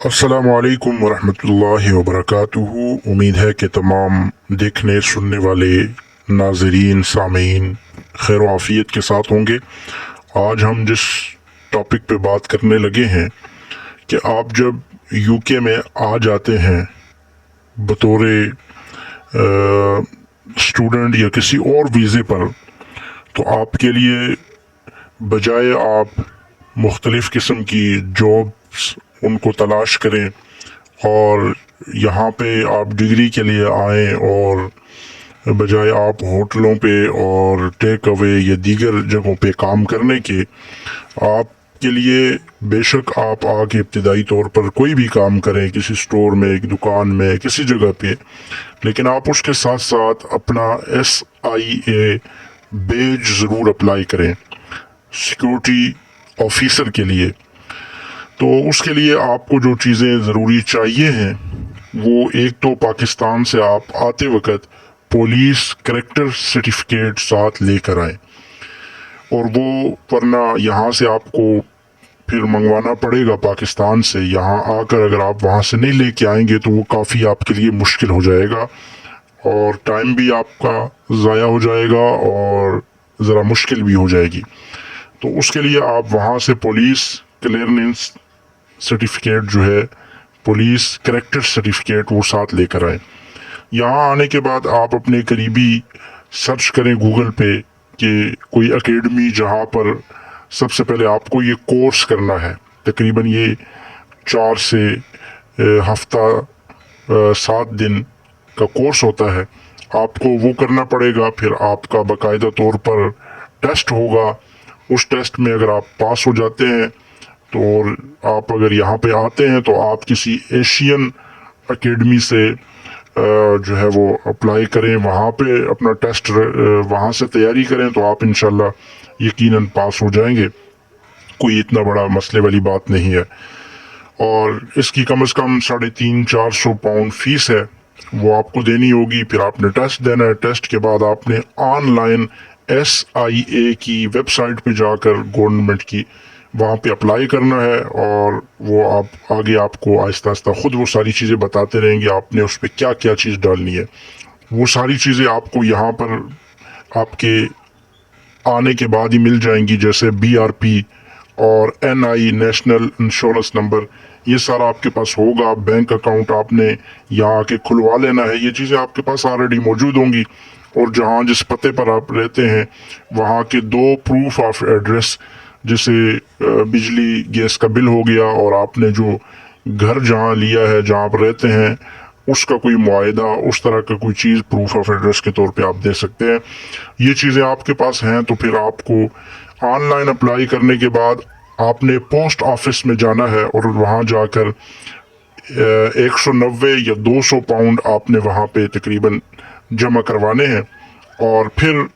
अस्सलाम वालेकुम वरहमतुल्लाहि वबरकातुहू। उम्मीद है कि तमाम देखने सुनने वाले नाज़रीन सामीन खैर आफ़ियत के साथ होंगे। आज हम जिस टॉपिक पे बात करने लगे हैं कि आप जब यूके में आ जाते हैं बतौर स्टूडेंट या किसी और वीज़े पर, तो आपके लिए बजाय आप मुख्तलिफ़ किस्म की जॉब्स उनको तलाश करें और यहाँ पे आप डिग्री के लिए आएँ और बजाय आप होटलों पे और टेक अवे या दीगर जगहों पे काम करने के, आपके लिए बेशक आप आके इब्तदाई तौर पर कोई भी काम करें, किसी स्टोर में, एक दुकान में, किसी जगह पे, लेकिन आप उसके साथ साथ अपना SIA बेज ज़रूर अप्लाई करें सिक्योरिटी ऑफिसर के लिए। तो उसके लिए आपको जो चीज़ें ज़रूरी चाहिए हैं वो एक तो पाकिस्तान से आप आते वक्त पुलिस करैक्टर सर्टिफिकेट साथ लेकर आएँ, और वो वरना यहाँ से आपको फिर मंगवाना पड़ेगा पाकिस्तान से। यहाँ आकर अगर आप वहाँ से नहीं लेके आएंगे तो वो काफ़ी आपके लिए मुश्किल हो जाएगा और टाइम भी आपका ज़ाया हो जाएगा और ज़रा मुश्किल भी हो जाएगी। तो उसके लिए आप वहाँ से पुलिस क्लियरेंस सर्टिफिकेट जो है, पुलिस करैक्टर सर्टिफिकेट, वो साथ लेकर आए। यहाँ आने के बाद आप अपने करीबी सर्च करें गूगल पे कि कोई एकेडमी जहाँ पर सबसे पहले आपको ये कोर्स करना है। तकरीबन ये 4 से हफ्ता 7 दिन का कोर्स होता है, आपको वो करना पड़ेगा। फिर आपका बाकायदा तौर पर टेस्ट होगा। उस टेस्ट में अगर आप पास हो जाते हैं तो, और आप अगर यहाँ पे आते हैं तो आप किसी एशियन एकेडमी से जो है वो अप्लाई करें, वहाँ पे अपना टेस्ट वहाँ से तैयारी करें तो आप इंशाल्लाह यकीनन पास हो जाएंगे। कोई इतना बड़ा मसले वाली बात नहीं है। और इसकी कम से कम 350-400 पाउंड फीस है, वो आपको देनी होगी। फिर आपने टेस्ट देना है। टेस्ट के बाद आपने ऑनलाइन SIA की वेबसाइट पे जाकर गवर्नमेंट की वहाँ पे अप्लाई करना है, और वो आप आगे आपको आहिस्ता आहिस्ता ख़ुद वो सारी चीज़ें बताते रहेंगे आपने उस पर क्या क्या चीज़ डालनी है। वो सारी चीज़ें आपको यहाँ पर आपके आने के बाद ही मिल जाएंगी, जैसे BRP और NI नेशनल इंश्योरेंस नंबर, ये सारा आपके पास होगा। बैंक अकाउंट आपने यहाँ आके खुलवा लेना है, ये चीज़ें आपके पास ऑलरेडी मौजूद होंगी। और जहाँ जिस पते पर आप रहते हैं वहाँ के 2 प्रूफ ऑफ एड्रेस, जैसे बिजली गैस का बिल हो गया, और आपने जो घर जहाँ लिया है, जहाँ आप रहते हैं, उसका कोई मुआयदा, उस तरह का कोई चीज़ प्रूफ ऑफ एड्रेस के तौर पे आप दे सकते हैं। ये चीज़ें आपके पास हैं तो फिर आपको ऑनलाइन अप्लाई करने के बाद आपने पोस्ट ऑफिस में जाना है और वहाँ जाकर 190 या 200 पाउंड आपने वहाँ पे तकरीबन जमा करवाने हैं। और फिर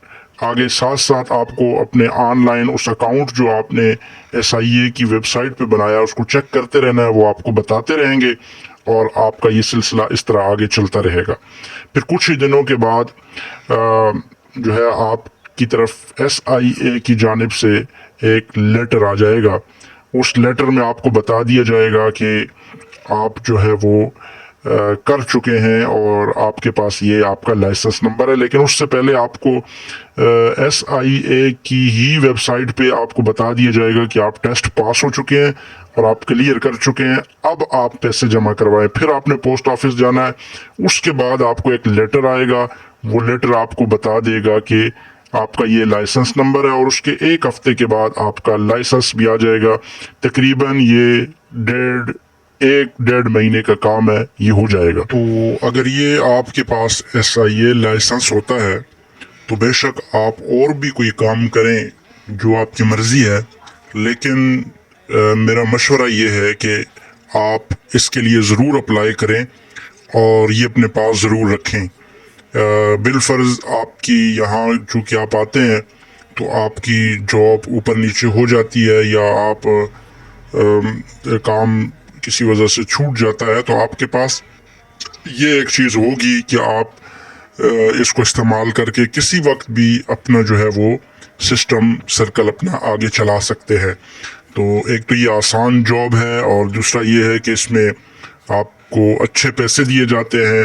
आगे साथ साथ आपको अपने ऑनलाइन उस अकाउंट जो आपने SIA की वेबसाइट पे बनाया उसको चेक करते रहना है, वो आपको बताते रहेंगे और आपका ये सिलसिला इस तरह आगे चलता रहेगा। फिर कुछ ही दिनों के बाद जो है आपकी तरफ SIA की जानिब से एक लेटर आ जाएगा। उस लेटर में आपको बता दिया जाएगा कि आप जो है वो कर चुके हैं और आपके पास ये आपका लाइसेंस नंबर है। लेकिन उससे पहले आपको SIA की ही वेबसाइट पे आपको बता दिया जाएगा कि आप टेस्ट पास हो चुके हैं और आप क्लियर कर चुके हैं, अब आप पैसे जमा करवाएं। फिर आपने पोस्ट ऑफिस जाना है। उसके बाद आपको एक लेटर आएगा, वो लेटर आपको बता देगा कि आपका ये लाइसेंस नंबर है, और उसके 1 हफ्ते के बाद आपका लाइसेंस भी आ जाएगा। तकरीबन ये 1.5 महीने का काम है, ये हो जाएगा। तो अगर ये आपके पास SIA लाइसेंस होता है तो बेशक आप और भी कोई काम करें जो आपकी मर्ज़ी है, लेकिन मेरा मशवरा ये है कि आप इसके लिए ज़रूर अप्लाई करें और ये अपने पास ज़रूर रखें। बिलफर्ज आपकी यहाँ चूँकि आप आते हैं तो आपकी जॉब ऊपर नीचे हो जाती है या आप काम किसी वजह से छूट जाता है, तो आपके पास ये एक चीज़ होगी कि आप इसको इस्तेमाल करके किसी वक्त भी अपना जो है वो सिस्टम सर्कल अपना आगे चला सकते हैं। تو ایک تو یہ آسان جاب ہے، اور دوسرا یہ ہے کہ اس میں آپ کو اچھے پیسے دیے جاتے ہیں۔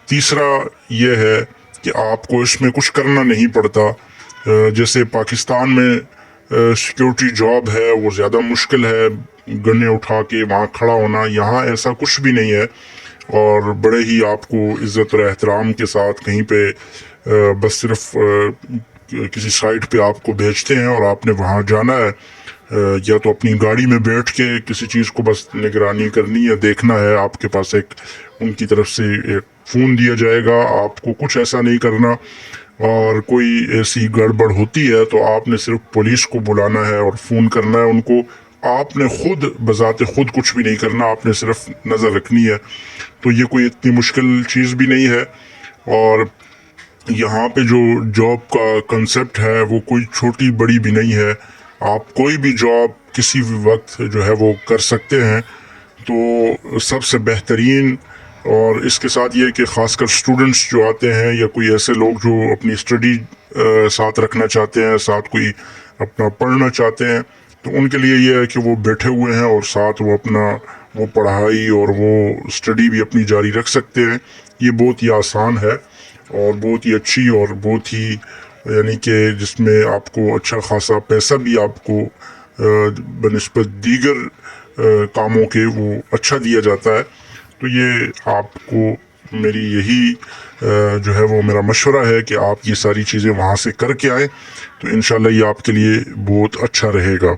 تیسرا یہ ہے کہ آپ کو اس میں کچھ کرنا نہیں پڑتا۔ جیسے پاکستان میں سیکیورٹی جاب ہے وہ زیادہ مشکل ہے، گنے اٹھا کے وہاں کھڑا ہونا، یہاں ایسا کچھ بھی نہیں ہے، اور بڑے ہی آپ کو عزت اور احترام کے ساتھ کہیں پہ بس صرف کسی سائٹ پہ آپ کو بھیجتے ہیں اور آپ نے وہاں جانا ہے، یا تو اپنی گاڑی میں بیٹھ کے کسی چیز کو بس نگرانی کرنی ہے، دیکھنا ہے، آپ کے پاس ایک ان کی طرف سے ایک فون دیا جائے گا، آپ کو کچھ ایسا نہیں کرنا، اور کوئی ایسی گڑبڑ ہوتی ہے تو آپ نے صرف پولیس کو بلانا ہے اور فون کرنا ہے ان کو، آپ نے خود بذات خود کچھ بھی نہیں کرنا، آپ نے صرف نظر رکھنی ہے۔ تو یہ کوئی اتنی مشکل چیز بھی نہیں ہے، اور یہاں پہ جو جاب کا کنسپٹ ہے وہ کوئی چھوٹی بڑی بھی نہیں ہے، آپ کوئی بھی جاب کسی بھی وقت جو ہے وہ کر سکتے ہیں۔ تو سب سے بہترین، اور اس کے ساتھ یہ کہ خاص کر اسٹوڈنٹس جو آتے ہیں یا کوئی ایسے لوگ جو اپنی اسٹڈی ساتھ رکھنا چاہتے ہیں، ساتھ کوئی اپنا پڑھنا چاہتے ہیں، تو ان کے لیے یہ ہے کہ وہ بیٹھے ہوئے ہیں اور ساتھ وہ اپنا وہ پڑھائی اور وہ اسٹڈی بھی اپنی جاری رکھ سکتے ہیں۔ یہ بہت ہی آسان ہے اور بہت ہی اچھی اور بہت ہی یعنی کہ جس میں آپ کو اچھا خاصا پیسہ بھی آپ کو بنسبت دیگر کاموں کے وہ اچھا دیا جاتا ہے۔ تو یہ آپ کو میری یہی جو ہے وہ میرا مشورہ ہے کہ آپ یہ ساری چیزیں وہاں سے کر کے آئیں، تو انشاءاللہ یہ آپ کے لیے بہت اچھا رہے گا۔